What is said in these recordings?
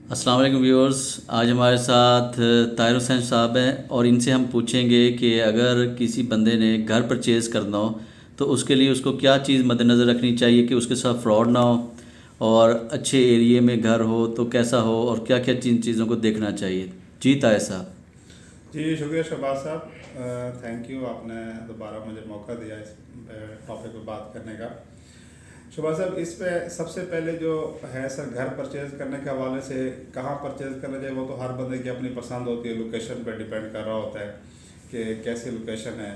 अस्सलाम वालेकुम व्यूअर्स। आज हमारे साथ ताहिर हुसैन साहब हैं और इनसे हम पूछेंगे कि अगर किसी बंदे ने घर परचेज़ करना हो तो उसके लिए उसको क्या चीज़ मद्देनज़र रखनी चाहिए कि उसके साथ फ्रॉड ना हो और अच्छे एरिए में घर हो तो कैसा हो और क्या क्या जिन चीज़ों को देखना चाहिए। जी ताहिर साहब। जी शुक्रिया शहबाज साहब, थैंक यू, आपने दोबारा मुझे मौका दिया इस टॉपिक पर बात करने का। शहबाज साहब, इस पे सबसे पहले जो है सर, घर परचेज़ करने के हवाले से कहाँ परचेज़ करना चाहिए वो तो हर बंदे की अपनी पसंद होती है, लोकेशन पे डिपेंड कर रहा होता है कि कैसी लोकेशन है,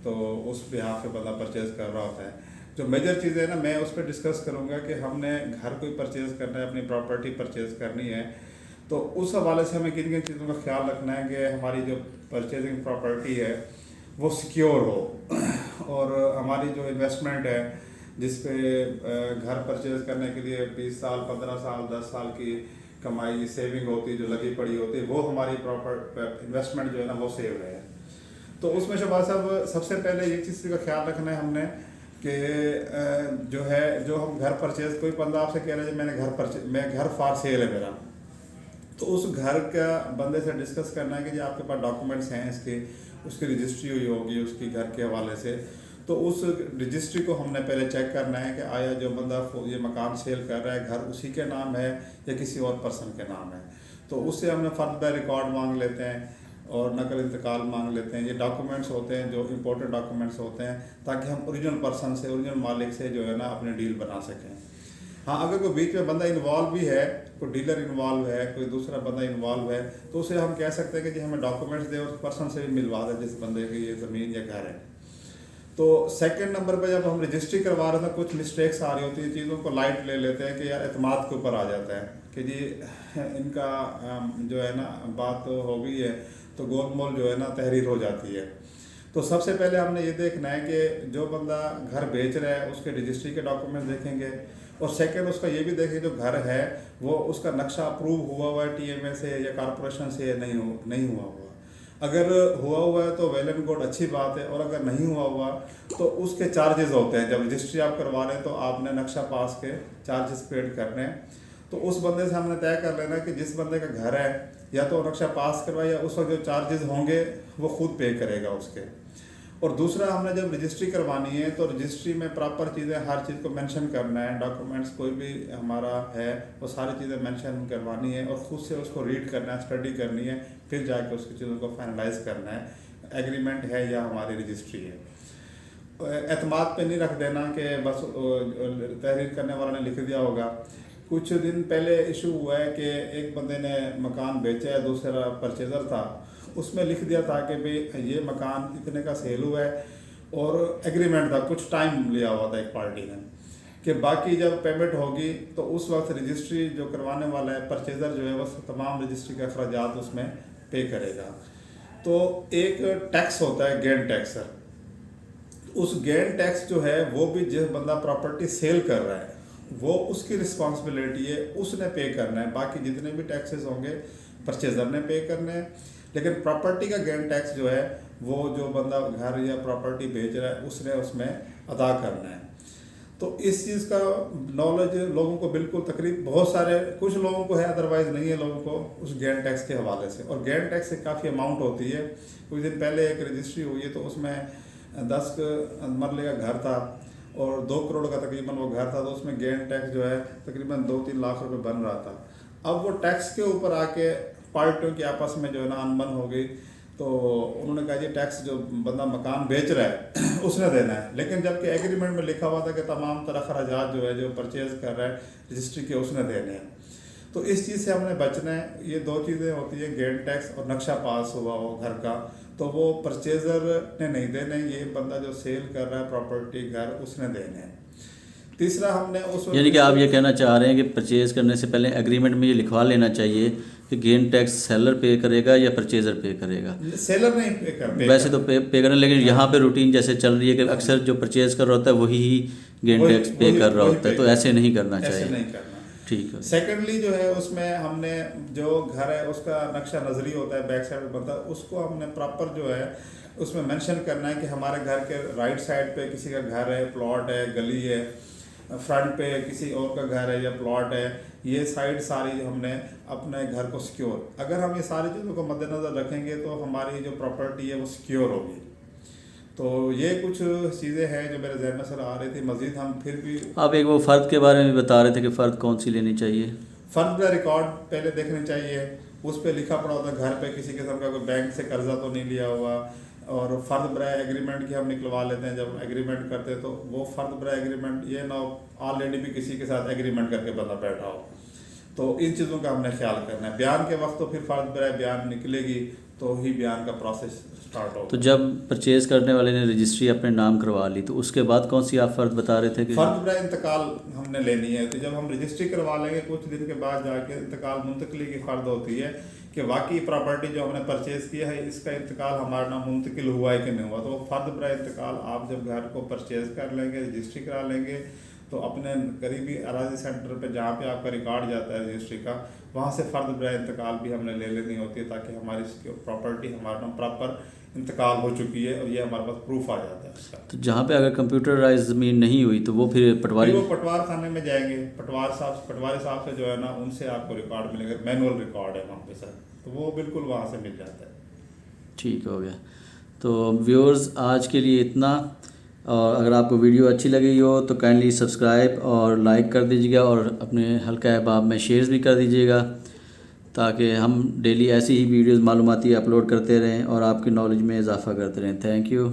तो उस बिहाफ पे बंदा परचेज़ कर रहा होता है। जो मेजर चीज़ें हैं ना, मैं उस पर डिस्कस करूँगा कि हमने घर कोई परचेज़ करना है, अपनी प्रॉपर्टी परचेज़ करनी है, तो उस हवाले से हमें किन किन चीज़ों का ख्याल रखना है कि हमारी जो परचेजिंग प्रॉपर्टी है वो सिक्योर हो और हमारी जो इन्वेस्टमेंट है जिस पे घर परचेज करने के लिए 20 साल, 15 साल, 10 साल की कमाई सेविंग होती है, जो लगी पड़ी होती है, वो हमारी प्रॉपर इन्वेस्टमेंट जो है ना वो सेव रहे। तो उसमें शहबाज साहब सबसे पहले ये चीज़ का ख्याल रखना है हमने कि जो है, जो हम घर परचेज, कोई बंदा आपसे कह रहा है मैं घर फॉर सेल है मेरा, तो उस घर का बंदे से डिस्कस करना है कि जो आपके पास डॉक्यूमेंट्स हैं इसके, उसकी रजिस्ट्री हुई होगी उसकी घर के हवाले से, तो उस रजिस्ट्री को हमने पहले चेक करना है कि आया जो बंदा ये मकान सेल कर रहा है घर उसी के नाम है या किसी और पर्सन के नाम है। तो उससे हमने फर्द बाय रिकॉर्ड मांग लेते हैं और नकल इंतकाल मांग लेते हैं। ये डॉक्यूमेंट्स होते हैं जो इम्पोर्टेंट डॉक्यूमेंट्स होते हैं, ताकि हम ओरिजिनल पर्सन से, ओरिजिनल मालिक से जो है ना अपनी डील बना सकें। हाँ, अगर कोई बीच में बंदा इन्वॉल्व भी है, कोई डीलर इन्वॉल्व है, कोई दूसरा बंदा इन्वॉल्व है, तो उसे हम कह सकते हैं कि जी हमें डॉक्यूमेंट्स दे, उस पर्सन से भी मिलवा दे जिस बंदे की ये ज़मीन या घर है। तो सेकंड नंबर पे जब हम रजिस्ट्री करवा रहे थे, कुछ मिस्टेक्स आ रही होती है, चीज़ों को लाइट ले लेते हैं कि यार एतमाद के ऊपर आ जाता है कि जी इनका जो है ना बात हो गई है, तो गोलमोल जो है ना तहरीर हो जाती है। तो सबसे पहले हमने ये देखना है कि जो बंदा घर बेच रहा है उसके रजिस्ट्री के डॉक्यूमेंट देखेंगे, और सेकंड उसका ये भी देखें जो घर है वो उसका नक्शा अप्रूव हुआ है टीएमए से या कॉरपोरेशन से, नहीं हुआ हुआ। अगर हुआ हुआ है तो वेल एंड गुड, अच्छी बात है, और अगर नहीं हुआ हुआ तो उसके चार्जेस होते हैं। जब रजिस्ट्री आप करवा रहे हैं तो आपने नक्शा पास के चार्जेस पेड करने हैं। तो उस बंदे से हमने तय कर लेना कि जिस बंदे का घर है या तो नक्शा पास करवाए या उस वक्त जो चार्जेस होंगे वो खुद पे करेगा उसके। और दूसरा, हमने जब रजिस्ट्री करवानी है तो रजिस्ट्री में प्रॉपर चीज़ें, हर चीज़ को मेंशन करना है, डॉक्यूमेंट्स कोई भी हमारा है वो सारी चीज़ें मेंशन करवानी है और ख़ुद से उसको रीड करना है, स्टडी करनी है, फिर जाके उसकी चीज़ों को फाइनलाइज करना है, एग्रीमेंट है या हमारी रजिस्ट्री है। एतमाद पे नहीं रख देना कि बस तहरीर करने वाला ने लिख दिया होगा। कुछ दिन पहले इशू हुआ है कि एक बंदे ने मकान बेचा है, दूसरा परचेज़र था, उसमें लिख दिया था कि भाई ये मकान इतने का सेल हुआ है, और एग्रीमेंट था, कुछ टाइम लिया हुआ था एक पार्टी ने कि बाकी जब पेमेंट होगी तो उस वक्त रजिस्ट्री जो करवाने वाला है परचेज़र जो है वो तमाम रजिस्ट्री के अखराजात उसमें पे करेगा। तो एक टैक्स होता है गेन टैक्स सर, उस गेन टैक्स जो है वो भी जिस बंदा प्रॉपर्टी सेल कर रहा है वो उसकी रिस्पॉन्सिबिलिटी है, उसने पे करना है। बाकी जितने भी टैक्सेस होंगे परचेज़र ने पे करने हैं, लेकिन प्रॉपर्टी का गेन टैक्स जो है वो जो बंदा घर या प्रॉपर्टी बेच रहा है उसने उसमें अदा करना है। तो इस चीज़ का नॉलेज लोगों को बिल्कुल तकरीब, बहुत सारे, कुछ लोगों को है, अदरवाइज़ नहीं है लोगों को उस गेन टैक्स के हवाले से। और गेन टैक्स से काफ़ी अमाउंट होती है। कुछ दिन पहले एक रजिस्ट्री हुई है तो उसमें 10 मरले का घर था और 2 करोड़ का तकरीबन वो घर था, तो उसमें गेन टैक्स जो है तकरीबन 2-3 लाख रुपए बन रहा था। अब वो टैक्स के ऊपर आके पार्टियों की आपस में जो है ना अनबन हो गई, तो उन्होंने कहा जी टैक्स जो बंदा मकान बेच रहा है उसने देना है, लेकिन जबकि एग्रीमेंट में लिखा हुआ था कि तमाम तरह खराजात जो है जो परचेज़ कर रहा है रजिस्ट्री के उसने देने हैं। तो इस चीज़ से हमने बचना है। ये 2 चीज़ें होती है, गेन टैक्स और नक्शा पास हुआ हो घर का, तो वो परचेज़र ने नहीं देने, ये बंदा जो सेल कर रहा है प्रॉपर्टी घर उसने देने हैं। तीसरा, हमने उस यानी कि आप ये कहना चाह रहे हैं कि परचेज़ करने से पहले एग्रीमेंट में ये लिखवा लेना चाहिए कि गेन टैक्स सेलर पे करेगा या परचेज़र पे करेगा। सेलर नहीं पे वैसे तो कर पे करना, लेकिन हाँ, यहाँ पे रूटीन जैसे चल रही है कि अक्सर जो परचेज़ कर रहा होता है वही ही गेन वही टैक्स पे वही कर रहा वही होता है, पे तो ऐसे करना, नहीं करना ऐसे चाहिए। नहीं करना। ठीक है। सेकेंडली जो है उसमें हमने जो घर है उसका नक्शा नजरी होता है, बैक साइड में बनता है, उसको हमने प्रॉपर जो है उसमें मेंशन करना है कि हमारे घर के राइट साइड पे किसी का घर है, प्लॉट है, गली है, फ्रंट पे किसी और का घर है या प्लॉट है, ये साइड सारी हमने अपने घर को सिक्योर, अगर हम ये सारी चीज़ों को मद्देनज़र रखेंगे तो हमारी जो प्रॉपर्टी है वो सिक्योर होगी। तो ये कुछ चीज़ें हैं जो मेरे जहन में सर आ रही थी। मज़ीद हम फिर भी आप एक वो फ़र्द के बारे में बता रहे थे कि फ़र्द कौन सी लेनी चाहिए। फर्द का रिकॉर्ड पहले देखने चाहिए, उस पर लिखा पड़ा होता है घर पे किसी किस्म का कोई बैंक से कर्जा तो नहीं लिया हुआ। और फ़र्द बराए एग्रीमेंट की हम निकलवा लेते हैं, जब एग्रीमेंट करते हैं तो वो फ़र्द बराए एग्रीमेंट ये ना ऑलरेडी भी किसी के साथ एग्रीमेंट करके बंदा बैठा हो। तो इन चीज़ों का हमने ख्याल करना है। बयान के वक्त तो फिर फ़र्द बराए बयान निकलेगी तो ही बयान का प्रोसेस स्टार्ट होगा। तो जब परचेज़ करने वाले ने रजिस्ट्री अपने नाम करवा ली तो उसके बाद कौन सी आप फ़र्द बता रहे थे कि फ़र्द बराए इंतकाल हमने लेनी है। तो जब हम रजिस्ट्री करवा लेंगे कुछ दिन के बाद जाके इंतकाल मुंतकली की फ़र्द होती है कि वाकई प्रॉपर्टी जो हमने परचेज़ किया है इसका इंतकाल हमारा नाम मुंतकिल हुआ है कि नहीं हुआ। तो वो फ़र्द बराए इंतकाल आप जब घर को परचेज़ कर लेंगे, रजिस्ट्री करा लेंगे, तो अपने करीबी अराजी सेंटर पे जहाँ पे आपका रिकॉर्ड जाता है रजिस्ट्री का, वहाँ से फ़र्द बराए इंतकाल भी हमने ले लेनी होती है ताकि हमारी प्रॉपर्टी हमारा नाम प्रॉपर इंतकाल हो चुकी है और ये हमारे पास प्रूफ आ जाता है इसका। तो जहाँ पे अगर कंप्यूटराइज ज़मीन नहीं हुई तो वो फिर पटवारी फिर वो पटवार खाने में जाएंगे, पटवारी साहब से जो है ना उनसे आपको रिकॉर्ड मिलेगा, मैनुअल रिकॉर्ड है वहाँ पे सर, तो वो बिल्कुल वहाँ से मिल जाता है। ठीक हो गया। तो व्यूअर्स आज के लिए इतना, और अगर आपको वीडियो अच्छी लगी हो तो काइंडली सब्सक्राइब और लाइक कर दीजिएगा और अपने हल्का अहबाब में शेयर भी कर दीजिएगा ताकि हम डेली ऐसी ही वीडियोस मालूमाती अपलोड करते रहें और आपकी नॉलेज में इजाफ़ा करते रहें। Thank you.